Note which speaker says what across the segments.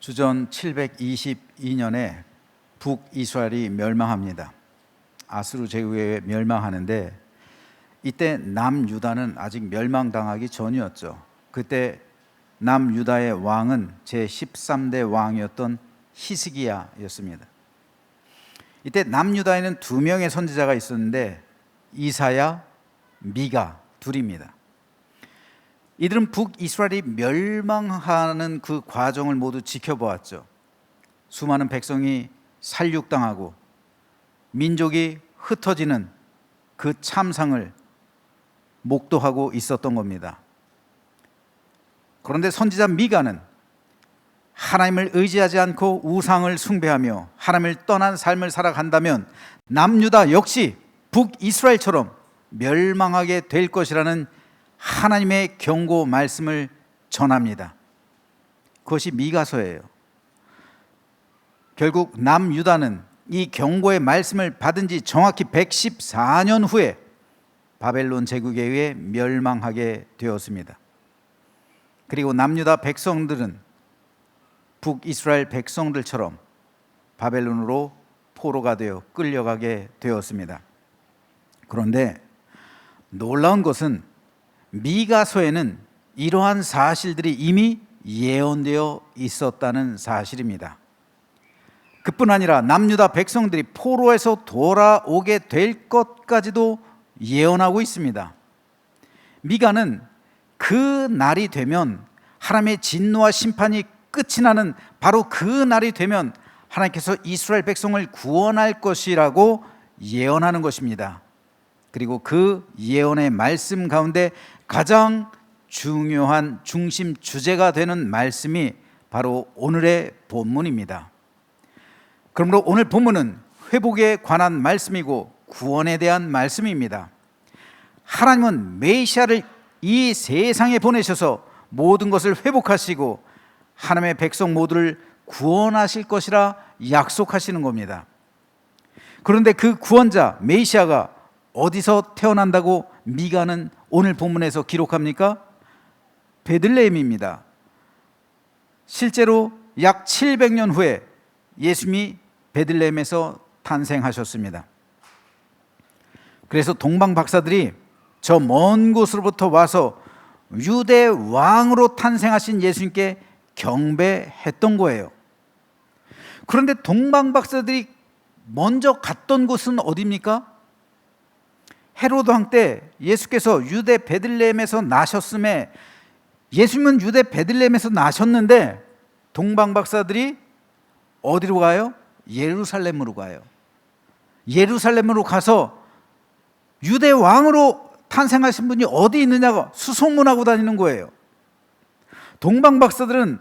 Speaker 1: 주전 722년에 북이스라엘이 멸망합니다. 아수르 제국에 멸망하는데 이때 남유다는 아직 멸망당하기 전이었죠. 그때 남유다의 왕은 제13대 왕이었던 히스기야였습니다. 이때 남유다에는 두 명의 선지자가 있었는데 이사야, 미가 둘입니다. 이들은 북이스라엘이 멸망하는 그 과정을 모두 지켜보았죠. 수많은 백성이 살육당하고 민족이 흩어지는 그 참상을 목도하고 있었던 겁니다. 그런데 선지자 미가는 하나님을 의지하지 않고 우상을 숭배하며 하나님을 떠난 삶을 살아간다면 남유다 역시 북이스라엘처럼 멸망하게 될 것이라는 하나님의 경고 말씀을 전합니다. 그것이 미가서예요. 결국 남유다는 이 경고의 말씀을 받은 지 정확히 114년 후에 바벨론 제국에 의해 멸망하게 되었습니다. 그리고 남유다 백성들은 북이스라엘 백성들처럼 바벨론으로 포로가 되어 끌려가게 되었습니다. 그런데 놀라운 것은 미가서에는 이러한 사실들이 이미 예언되어 있었다는 사실입니다. 그뿐 아니라 남유다 백성들이 포로에서 돌아오게 될 것까지도 예언하고 있습니다. 미가는 그 날이 되면 하나님의 진노와 심판이 끝이 나는 바로 그 날이 되면 하나님께서 이스라엘 백성을 구원할 것이라고 예언하는 것입니다. 그리고 그 예언의 말씀 가운데 가장 중요한 중심 주제가 되는 말씀이 바로 오늘의 본문입니다. 그러므로 오늘 본문은 회복에 관한 말씀이고 구원에 대한 말씀입니다. 하나님은 메시아를 이 세상에 보내셔서 모든 것을 회복하시고 하나님의 백성 모두를 구원하실 것이라 약속하시는 겁니다. 그런데 그 구원자 메시아가 어디서 태어난다고 미가는 오늘 본문에서 기록합니까? 베들레헴입니다. 실제로 약 700년 후에 예수님이 베들레헴에서 탄생하셨습니다. 그래서 동방 박사들이 저 먼 곳으로부터 와서 유대 왕으로 탄생하신 예수님께 경배했던 거예요. 그런데 동방 박사들이 먼저 갔던 곳은 어디입니까? 헤로드 왕 때 예수께서 유대 베들레헴에서 나셨음에 예수님은 유대 베들레헴에서 나셨는데 동방 박사들이 어디로 가요? 예루살렘으로 가요. 예루살렘으로 가서 유대 왕으로 탄생하신 분이 어디 있느냐고 수소문하고 다니는 거예요. 동방 박사들은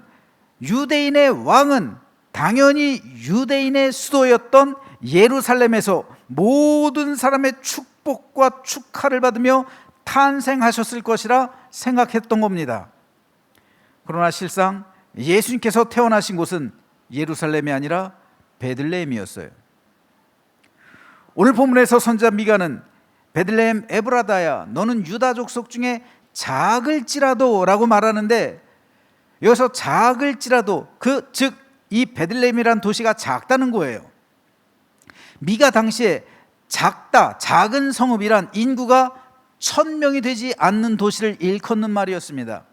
Speaker 1: 유대인의 왕은 당연히 유대인의 수도였던 예루살렘에서 모든 사람의 축복과 축하를 받으며 탄생하셨을 것이라 생각했던 겁니다. 그러나 실상 예수님께서 태어나신 곳은 예루살렘이 아니라 베들레헴이었어요. 오늘 본문에서 선지자 미가는 베들레헴 에브라다야 너는 유다 족속 중에 작을지라도 라고 말하는데 여기서 작을지라도 즉 이 베들레헴이란 도시가 작다는 거예요. 미가 당시에 작은 성읍이란 인구가 1000명이 되지 않는 도시를 일컫는 말이었습니다.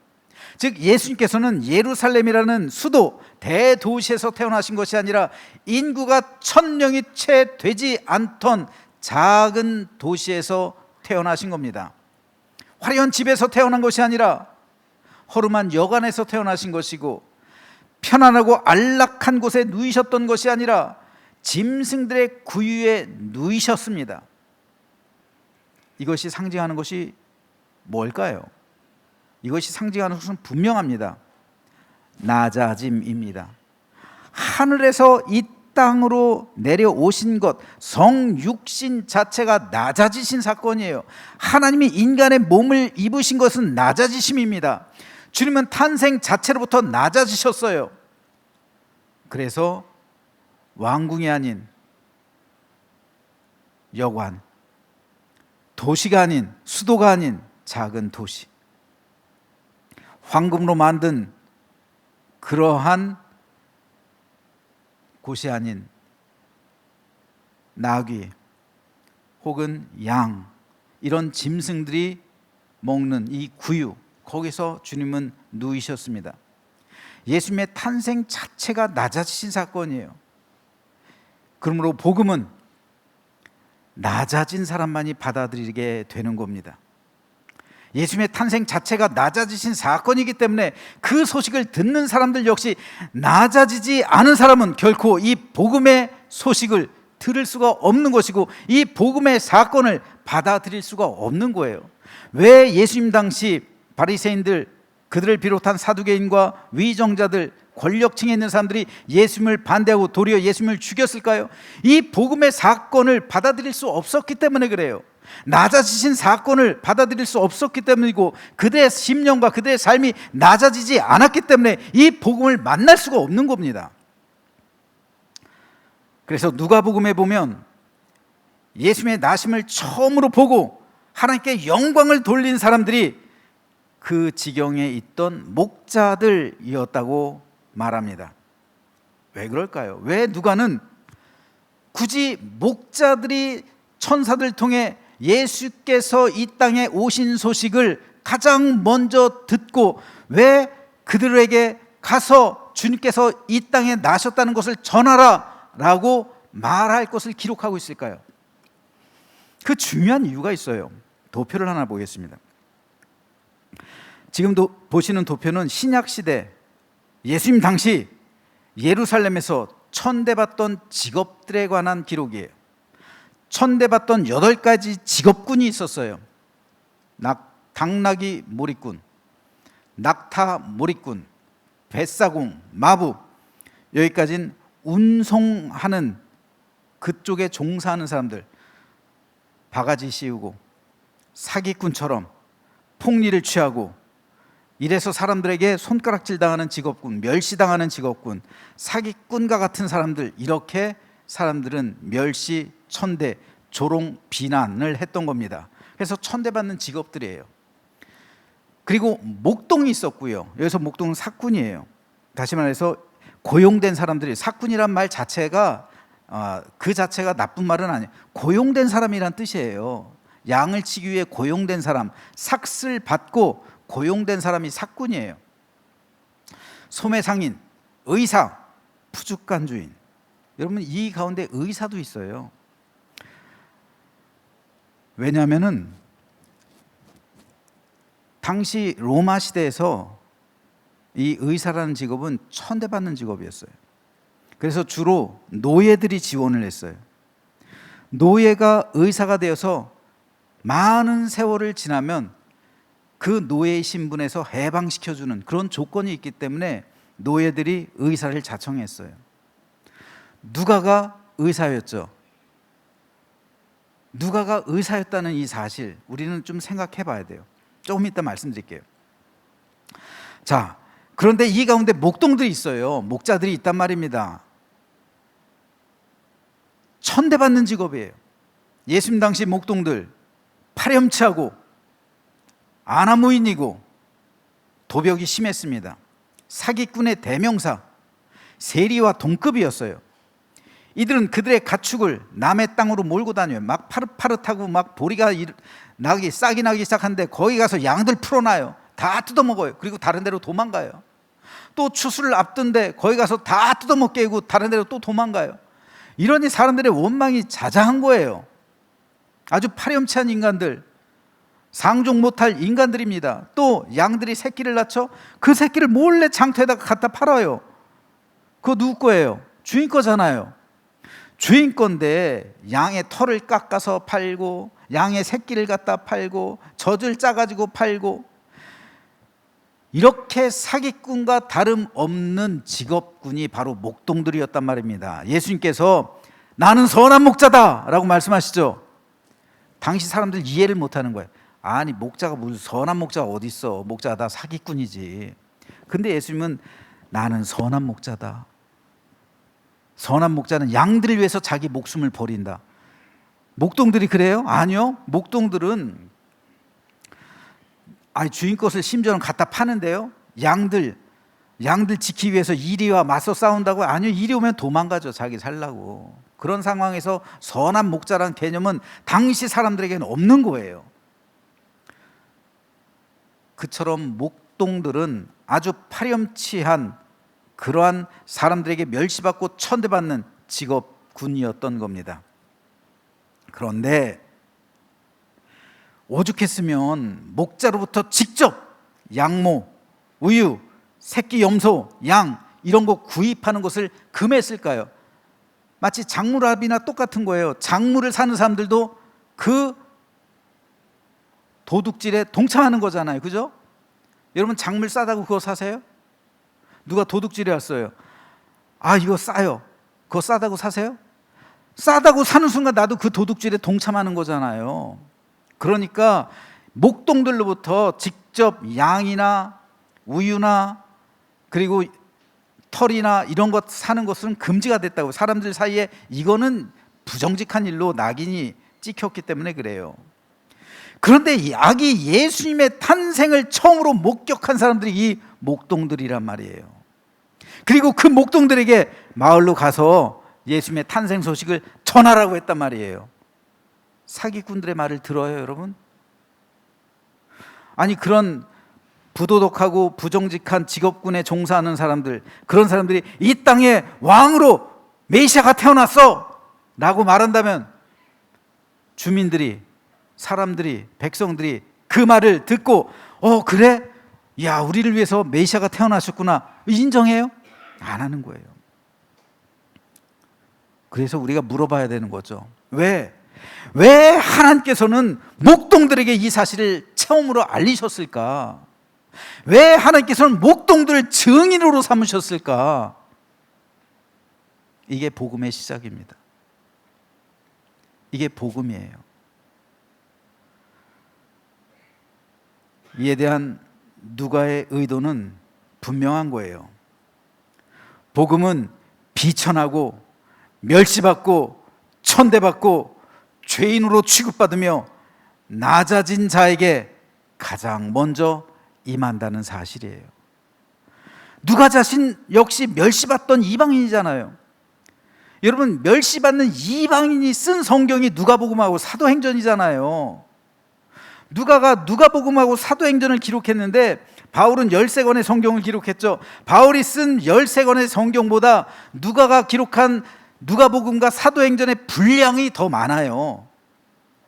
Speaker 1: 즉 예수님께서는 예루살렘이라는 수도 대도시에서 태어나신 것이 아니라 인구가 1000명이 채 되지 않던 작은 도시에서 태어나신 겁니다. 화려한 집에서 태어난 것이 아니라 허름한 여관에서 태어나신 것이고 편안하고 안락한 곳에 누이셨던 것이 아니라 짐승들의 구유에 누이셨습니다. 이것이 상징하는 것이 뭘까요? 이것이 상징하는 것은 분명합니다. 낮아짐입니다. 하늘에서 이 땅으로 내려오신 것, 성육신 자체가 낮아지신 사건이에요. 하나님이 인간의 몸을 입으신 것은 낮아지심입니다. 주님은 탄생 자체로부터 낮아지셨어요. 그래서 왕궁이 아닌 여관, 도시가 아닌 수도가 아닌 작은 도시, 황금으로 만든 그러한 곳이 아닌 나귀 혹은 양, 이런 짐승들이 먹는 이 구유, 거기서 주님은 누이셨습니다. 예수님의 탄생 자체가 낮아지신 사건이에요. 그러므로 복음은 낮아진 사람만이 받아들이게 되는 겁니다. 예수님의 탄생 자체가 낮아지신 사건이기 때문에 그 소식을 듣는 사람들 역시 낮아지지 않은 사람은 결코 이 복음의 소식을 들을 수가 없는 것이고, 이 복음의 사건을 받아들일 수가 없는 거예요. 왜 예수님 당시 바리새인들, 그들을 비롯한 사두개인과 위정자들, 권력층에 있는 사람들이 예수님을 반대하고 도리어 예수님을 죽였을까요? 이 복음의 사건을 받아들일 수 없었기 때문에 그래요. 낮아지신 사건을 받아들일 수 없었기 때문이고, 그들의 심령과 그들의 삶이 낮아지지 않았기 때문에 이 복음을 만날 수가 없는 겁니다. 그래서 누가복음에 보면 예수님의 나심을 처음으로 보고 하나님께 영광을 돌린 사람들이 그 지경에 있던 목자들이었다고 말합니다. 왜 그럴까요? 왜 누가는 굳이 목자들이 천사들 통해 예수께서 이 땅에 오신 소식을 가장 먼저 듣고 왜 그들에게 가서 주님께서 이 땅에 나셨다는 것을 전하라 라고 말할 것을 기록하고 있을까요? 그 중요한 이유가 있어요. 도표를 하나 보겠습니다. 지금도 보시는 도표는 신약시대 예수님 당시 예루살렘에서 천대받던 직업들에 관한 기록이에요. 천대받던 8가지 직업군이 있었어요. 당나귀 몰이꾼, 낙타 몰이꾼, 뱃사공, 마부, 여기까지는 운송하는 그쪽에 종사하는 사람들, 바가지 씌우고 사기꾼처럼 폭리를 취하고 이래서 사람들에게 손가락질 당하는 직업군, 멸시당하는 직업군, 사기꾼과 같은 사람들, 이렇게 사람들은 멸시, 천대, 조롱, 비난을 했던 겁니다. 그래서 천대받는 직업들이에요. 그리고 목동이 있었고요. 여기서 목동은 사꾼이에요. 다시 말해서 고용된 사람들이, 사꾼이란 말 자체가 그 자체가 나쁜 말은 아니에요. 고용된 사람이란 뜻이에요. 양을 치기 위해 고용된 사람, 삭슬 받고 고용된 사람이 사꾼이에요. 소매상인, 의사, 푸죽간주인. 여러분, 이 가운데 의사도 있어요. 왜냐하면은 당시 로마 시대에서 이 의사라는 직업은 천대받는 직업이었어요. 그래서 주로 노예들이 지원을 했어요. 노예가 의사가 되어서 많은 세월을 지나면 그 노예의 신분에서 해방시켜주는 그런 조건이 있기 때문에 노예들이 의사를 자청했어요. 누가가 의사였죠. 누가가 의사였다는 이 사실, 우리는 좀 생각해 봐야 돼요. 조금 이따 말씀드릴게요. 자, 그런데 이 가운데 목동들이 있어요. 목자들이 있단 말입니다. 천대받는 직업이에요. 예수님 당시 목동들 파렴치하고 아나무인이고 도벽이 심했습니다. 사기꾼의 대명사, 세리와 동급이었어요. 이들은 그들의 가축을 남의 땅으로 몰고 다녀요. 막 파릇파릇하고 막 보리가 싹이 나기 시작하는데 거기 가서 양들 풀어놔요. 다 뜯어먹어요. 그리고 다른 데로 도망가요. 또 추수를 앞둔데 거기 가서 다 뜯어먹게 하고 다른 데로 또 도망가요. 이러니 사람들의 원망이 자자한 거예요. 아주 파렴치한 인간들, 상종 못할 인간들입니다. 또 양들이 새끼를 낳죠. 그 새끼를 몰래 장터에다가 갖다 팔아요. 그거 누구 거예요? 주인 거잖아요. 주인 건데 양의 털을 깎아서 팔고 양의 새끼를 갖다 팔고 젖을 짜가지고 팔고, 이렇게 사기꾼과 다름없는 직업군이 바로 목동들이었단 말입니다. 예수님께서 나는 선한 목자다 라고 말씀하시죠. 당시 사람들 이해를 못하는 거예요. 아니, 목자가 무슨 선한 목자가 어디 있어. 목자가 다 사기꾼이지. 근데 예수님은 나는 선한 목자다. 선한 목자는 양들을 위해서 자기 목숨을 버린다. 목동들이 그래요? 아니요. 목동들은 주인 것을 심지어는 갖다 파는데요. 양들, 양들 지키기 위해서 이리와 맞서 싸운다고? 아니요, 이리 오면 도망가죠. 자기 살라고. 그런 상황에서 선한 목자란 개념은 당시 사람들에게는 없는 거예요. 그처럼 목동들은 아주 파렴치한 그러한 사람들에게 멸시받고 천대받는 직업군이었던 겁니다. 그런데 오죽했으면 목자로부터 직접 양모, 우유, 새끼 염소, 양 이런 거 구입하는 것을 금했을까요? 마치 작물합이나 똑같은 거예요. 작물을 사는 사람들도 그 도둑질에 동참하는 거잖아요. 그죠? 여러분 작물 싸다고 그거 사세요? 누가 도둑질해 왔어요. 아, 이거 싸요. 그거 싸다고 사세요? 싸다고 사는 순간 나도 그 도둑질에 동참하는 거잖아요. 그러니까 목동들로부터 직접 양이나 우유나 그리고 털이나 이런 것 사는 것은 금지가 됐다고. 사람들 사이에 이거는 부정직한 일로 낙인이 찍혔기 때문에 그래요. 그런데 이 아기 예수님의 탄생을 처음으로 목격한 사람들이 이 목동들이란 말이에요. 그리고 그 목동들에게 마을로 가서 예수님의 탄생 소식을 전하라고 했단 말이에요. 사기꾼들의 말을 들어요, 여러분? 아니, 그런 부도덕하고 부정직한 직업군에 종사하는 사람들, 그런 사람들이 이 땅에 왕으로 메시아가 태어났어 라고 말한다면 주민들이, 사람들이, 백성들이 그 말을 듣고 그래? 야, 우리를 위해서 메시아가 태어나셨구나 인정해요? 안 하는 거예요. 그래서 우리가 물어봐야 되는 거죠. 왜 하나님께서는 목동들에게 이 사실을 처음으로 알리셨을까? 왜 하나님께서는 목동들을 증인으로 삼으셨을까? 이게 복음의 시작입니다. 이게 복음이에요. 이에 대한 누가의 의도는 분명한 거예요. 복음은 비천하고 멸시받고 천대받고 죄인으로 취급받으며 낮아진 자에게 가장 먼저 임한다는 사실이에요. 누가 자신 역시 멸시받던 이방인이잖아요. 여러분, 멸시받는 이방인이 쓴 성경이 누가복음하고 사도행전이잖아요. 누가가 누가복음하고 사도행전을 기록했는데 바울은 13권의 성경을 기록했죠. 바울이 쓴 13권의 성경보다 누가가 기록한 누가복음과 사도행전의 분량이 더 많아요.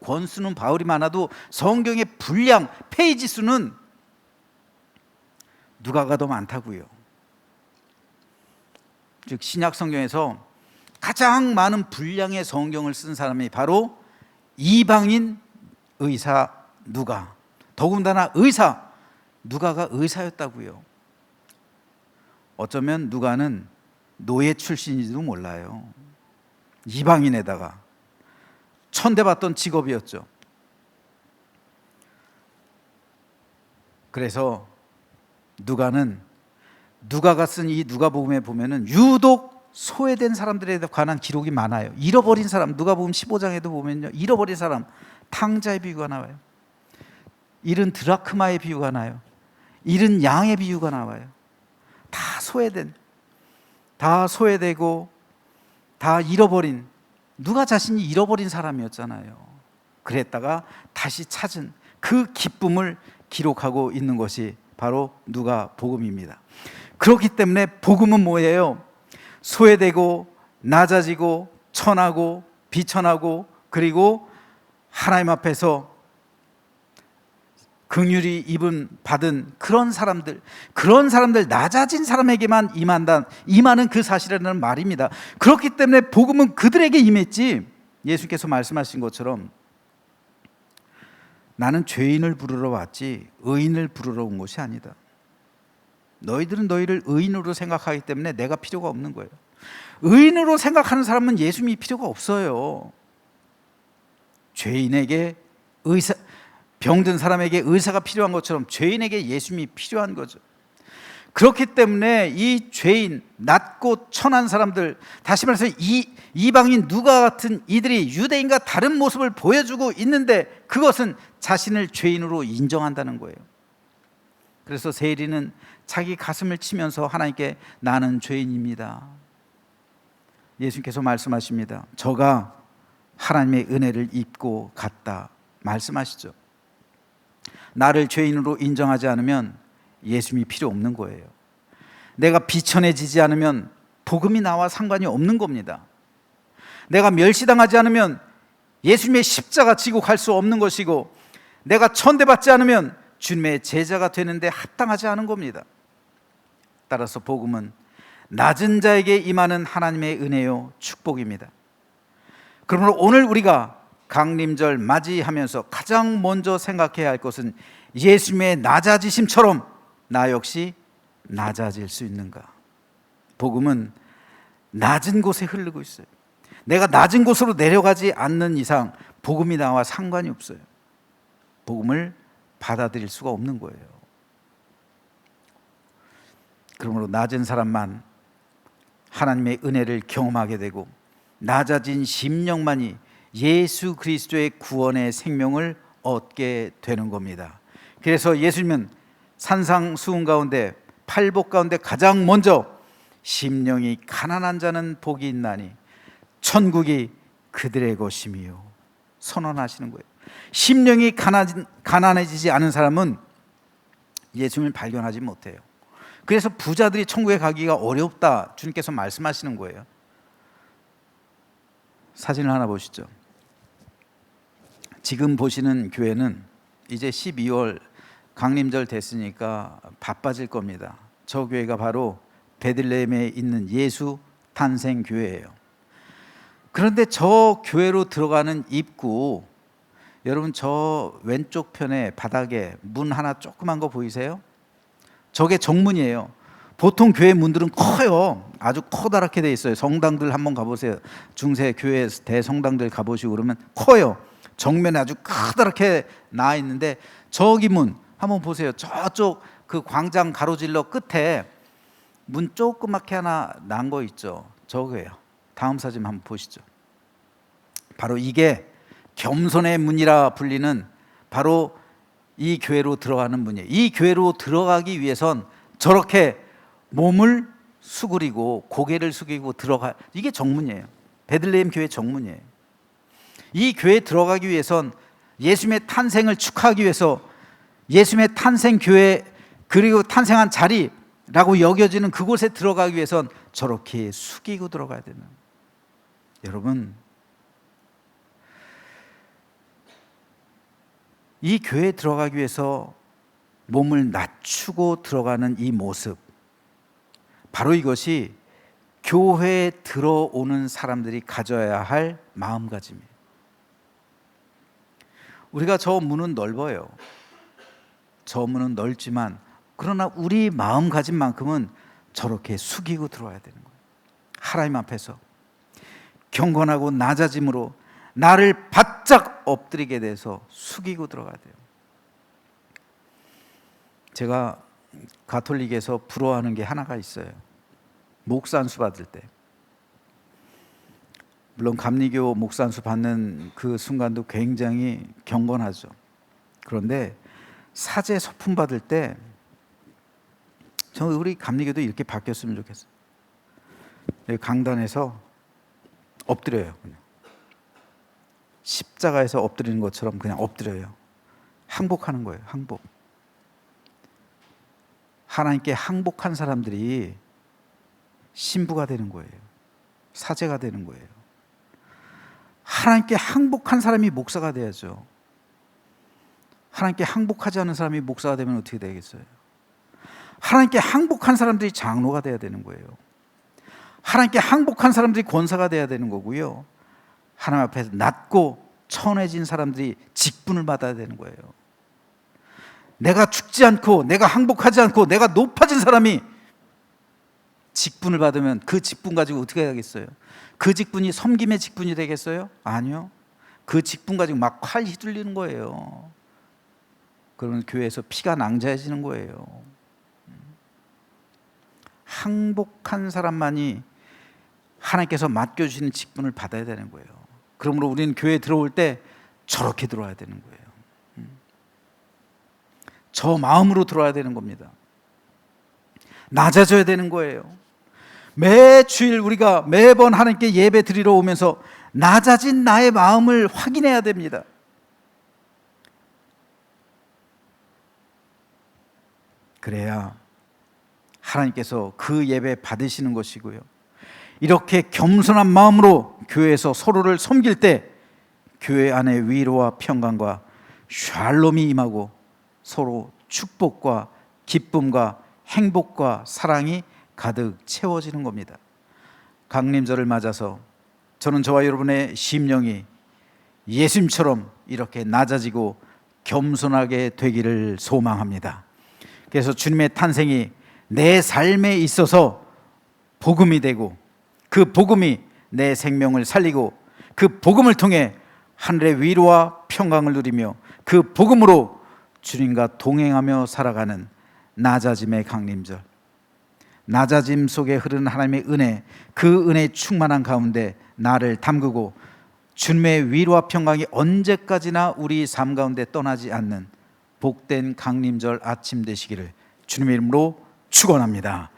Speaker 1: 권수는 바울이 많아도 성경의 분량, 페이지 수는 누가가 더 많다고요. 즉 신약 성경에서 가장 많은 분량의 성경을 쓴 사람이 바로 이방인 의사 누가. 더군다나 누가가 의사였다고요. 어쩌면 누가는 노예 출신인지도 몰라요. 이방인에다가 천대받던 직업이었죠. 그래서 누가가 쓴 이 누가복음에 보면은 유독 소외된 사람들에 관한 기록이 많아요. 잃어버린 사람, 누가복음 15장에도 보면요, 잃어버린 사람, 탕자의 비유가 나와요. 잃은 드라크마의 비유가 나요. 잃은 양의 비유가 나와요. 다 소외되고 다 잃어버린, 누가 자신이 잃어버린 사람이었잖아요. 그랬다가 다시 찾은 그 기쁨을 기록하고 있는 것이 바로 누가복음입니다. 그렇기 때문에 복음은 뭐예요? 소외되고 낮아지고 천하고 비천하고 그리고 하나님 앞에서 긍휼이 받은 그런 사람들 낮아진 사람에게만 임하는 그 사실이라는 말입니다. 그렇기 때문에 복음은 그들에게 임했지, 예수께서 말씀하신 것처럼 나는 죄인을 부르러 왔지 의인을 부르러 온 것이 아니다. 너희들은 너희를 의인으로 생각하기 때문에 내가 필요가 없는 거예요. 의인으로 생각하는 사람은 예수님이 필요가 없어요. 죄인에게 병든 사람에게 의사가 필요한 것처럼 죄인에게 예수님이 필요한 거죠. 그렇기 때문에 이 죄인, 낮고 천한 사람들, 다시 말해서 이방인 누가 같은 이들이 유대인과 다른 모습을 보여주고 있는데 그것은 자신을 죄인으로 인정한다는 거예요. 그래서 세리는 자기 가슴을 치면서 하나님께 나는 죄인입니다. 예수님께서 말씀하십니다. 저가 하나님의 은혜를 입고 갔다 말씀하시죠. 나를 죄인으로 인정하지 않으면 예수님이 필요 없는 거예요. 내가 비천해지지 않으면 복음이 나와 상관이 없는 겁니다. 내가 멸시당하지 않으면 예수님의 십자가 지고 갈 수 없는 것이고, 내가 천대받지 않으면 주님의 제자가 되는데 합당하지 않은 겁니다. 따라서 복음은 낮은 자에게 임하는 하나님의 은혜요 축복입니다. 그러므로 오늘 우리가 강림절 맞이하면서 가장 먼저 생각해야 할 것은 예수님의 낮아지심처럼 나 역시 낮아질 수 있는가. 복음은 낮은 곳에 흐르고 있어요. 내가 낮은 곳으로 내려가지 않는 이상 복음이 나와 상관이 없어요. 복음을 받아들일 수가 없는 거예요. 그러므로 낮은 사람만 하나님의 은혜를 경험하게 되고, 낮아진 심령만이 예수 그리스도의 구원의 생명을 얻게 되는 겁니다. 그래서 예수님은 산상수훈 가운데, 팔복 가운데 가장 먼저 심령이 가난한 자는 복이 있나니 천국이 그들의 것임이요 선언하시는 거예요. 심령이 가난해지지 않은 사람은 예수님을 발견하지 못해요. 그래서 부자들이 천국에 가기가 어렵다 주님께서 말씀하시는 거예요. 사진을 하나 보시죠. 지금 보시는 교회는 이제 12월 강림절 됐으니까 바빠질 겁니다. 저 교회가 바로 베들레헴에 있는 예수 탄생 교회예요. 그런데 저 교회로 들어가는 입구, 여러분 저 왼쪽 편에 바닥에 문 하나 조그만 거 보이세요? 저게 정문이에요. 보통 교회 문들은 커요. 아주 커다랗게 돼 있어요. 성당들 한번 가보세요. 중세 교회 대성당들 가보시고 그러면 커요. 정면에 아주 커다랗게 나와 있는데, 저기 문 한번 보세요. 저쪽 그 광장 가로질러 끝에 문 조그맣게 하나 난 거 있죠. 저거예요. 다음 사진 한번 보시죠. 바로 이게 겸손의 문이라 불리는 바로 이 교회로 들어가는 문이에요. 이 교회로 들어가기 위해선 저렇게 몸을 수그리고 고개를 숙이고 들어가, 이게 정문이에요. 베들레헴 교회 정문이에요. 이 교회에 들어가기 위해선 예수님의 탄생을 축하하기 위해서, 예수님의 탄생 교회 그리고 탄생한 자리라고 여겨지는 그곳에 들어가기 위해선 저렇게 숙이고 들어가야 되는, 여러분 이 교회에 들어가기 위해서 몸을 낮추고 들어가는 이 모습, 바로 이것이 교회에 들어오는 사람들이 가져야 할 마음가짐이에요. 우리가 저 문은 넓어요. 저 문은 넓지만, 그러나 우리 마음가짐만큼은 저렇게 숙이고 들어와야 되는 거예요. 하나님 앞에서 경건하고 낮아짐으로 나를 바짝 엎드리게 돼서 숙이고 들어가야 돼요. 제가 가톨릭에서 부러워하는 게 하나가 있어요. 목사 안수 받을 때, 물론 감리교 목사 안수 받는 그 순간도 굉장히 경건하죠. 그런데 사제 서품 받을 때 우리 감리교도 이렇게 바뀌었으면 좋겠어요. 강단에서 엎드려요. 그냥 십자가에서 엎드리는 것처럼 그냥 엎드려요. 항복하는 거예요. 항복. 하나님께 항복한 사람들이 신부가 되는 거예요. 사제가 되는 거예요. 하나님께 항복한 사람이 목사가 돼야죠. 하나님께 항복하지 않은 사람이 목사가 되면 어떻게 되겠어요? 하나님께 항복한 사람들이 장로가 돼야 되는 거예요. 하나님께 항복한 사람들이 권사가 돼야 되는 거고요. 하나님 앞에서 낮고 천해진 사람들이 직분을 받아야 되는 거예요. 내가 죽지 않고, 내가 항복하지 않고, 내가 높아진 사람이 직분을 받으면 그 직분 가지고 어떻게 해야겠어요? 그 직분이 섬김의 직분이 되겠어요? 아니요. 그 직분 가지고 막 칼 휘둘리는 거예요. 그러면 교회에서 피가 낭자해지는 거예요. 항복한 사람만이 하나님께서 맡겨주시는 직분을 받아야 되는 거예요. 그러므로 우리는 교회에 들어올 때 저렇게 들어와야 되는 거예요. 저 마음으로 들어와야 되는 겁니다. 낮아져야 되는 거예요. 매 주일 우리가 매번 하나님께 예배 드리러 오면서 낮아진 나의 마음을 확인해야 됩니다. 그래야 하나님께서 그 예배 받으시는 것이고요. 이렇게 겸손한 마음으로 교회에서 서로를 섬길 때 교회 안에 위로와 평강과 샬롬이 임하고 서로 축복과 기쁨과 행복과 사랑이 가득 채워지는 겁니다. 강림절을 맞아서 저는 저와 여러분의 심령이 예수님처럼 이렇게 낮아지고 겸손하게 되기를 소망합니다. 그래서 주님의 탄생이 내 삶에 있어서 복음이 되고 그 복음이 내 생명을 살리고 그 복음을 통해 하늘의 위로와 평강을 누리며 그 복음으로 주님과 동행하며 살아가는 낮아짐의 강림절, 낮아짐 속에 흐르는 하나님의 은혜, 그 은혜 충만한 가운데 나를 담그고 주님의 위로와 평강이 언제까지나 우리 삶 가운데 떠나지 않는 복된 강림절 아침 되시기를 주님의 이름으로 축원합니다.